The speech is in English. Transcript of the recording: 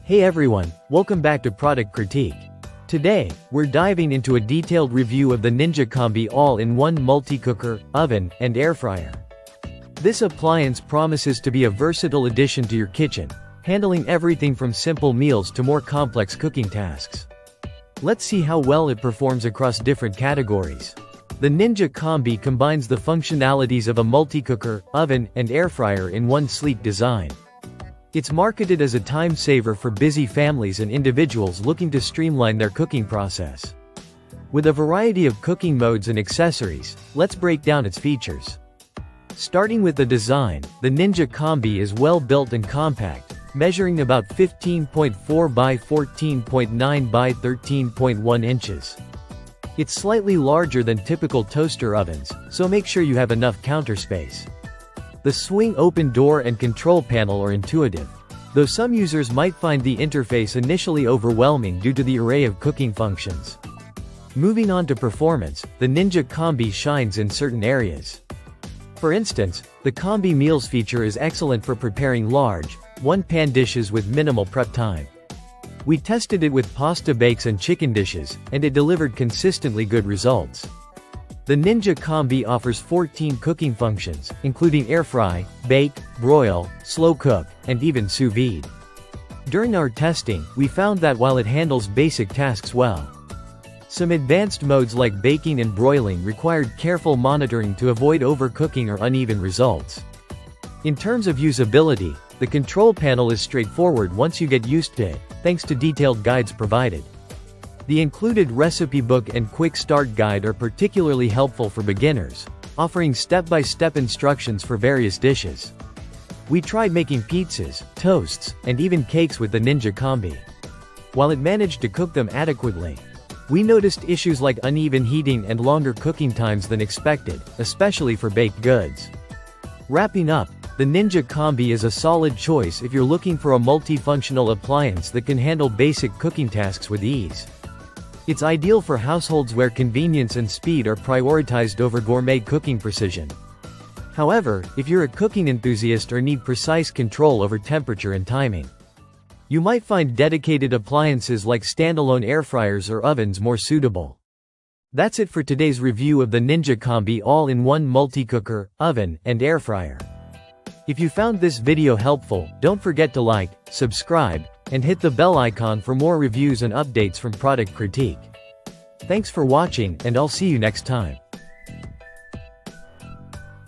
Hey everyone, welcome back to Product Critique. Today, we're diving into a detailed review of the Ninja Combi All-In-One Multicooker, Oven, and Air Fryer. This appliance promises to be a versatile addition to your kitchen, handling everything from simple meals to more complex cooking tasks. Let's see how well it performs across different categories. The Ninja Combi combines the functionalities of a multicooker, oven, and air fryer in one sleek design. It's marketed as a time saver for busy families and individuals looking to streamline their cooking process. With a variety of cooking modes and accessories, let's break down its features. Starting with the design, the Ninja Combi is well built and compact, measuring about 15.4 by 14.9 by 13.1 inches. It's slightly larger than typical toaster ovens, so make sure you have enough counter space. The swing open door and control panel are intuitive, though some users might find the interface initially overwhelming due to the array of cooking functions. Moving on to performance, the Ninja Combi shines in certain areas. For instance, the Combi Meals feature is excellent for preparing large, one-pan dishes with minimal prep time. We tested it with pasta bakes and chicken dishes, and it delivered consistently good results. The Ninja Combi offers 14 cooking functions, including air fry, bake, broil, slow cook, and even sous vide. During our testing, we found that while it handles basic tasks well, some advanced modes like baking and broiling required careful monitoring to avoid overcooking or uneven results. In terms of usability, the control panel is straightforward once you get used to it, thanks to detailed guides provided. The included recipe book and quick start guide are particularly helpful for beginners, offering step-by-step instructions for various dishes. We tried making pizzas, toasts, and even cakes with the Ninja Combi. While it managed to cook them adequately, we noticed issues like uneven heating and longer cooking times than expected, especially for baked goods. Wrapping up, the Ninja Combi is a solid choice if you're looking for a multifunctional appliance that can handle basic cooking tasks with ease. It's ideal for households where convenience and speed are prioritized over gourmet cooking precision. However, if you're a cooking enthusiast or need precise control over temperature and timing, you might find dedicated appliances like standalone air fryers or ovens more suitable. That's it for today's review of the Ninja Combi All-in-One Multicooker, Oven, and Air Fryer. If you found this video helpful, don't forget to like, subscribe, and hit the bell icon for more reviews and updates from Product Critique. Thanks for watching, and I'll see you next time.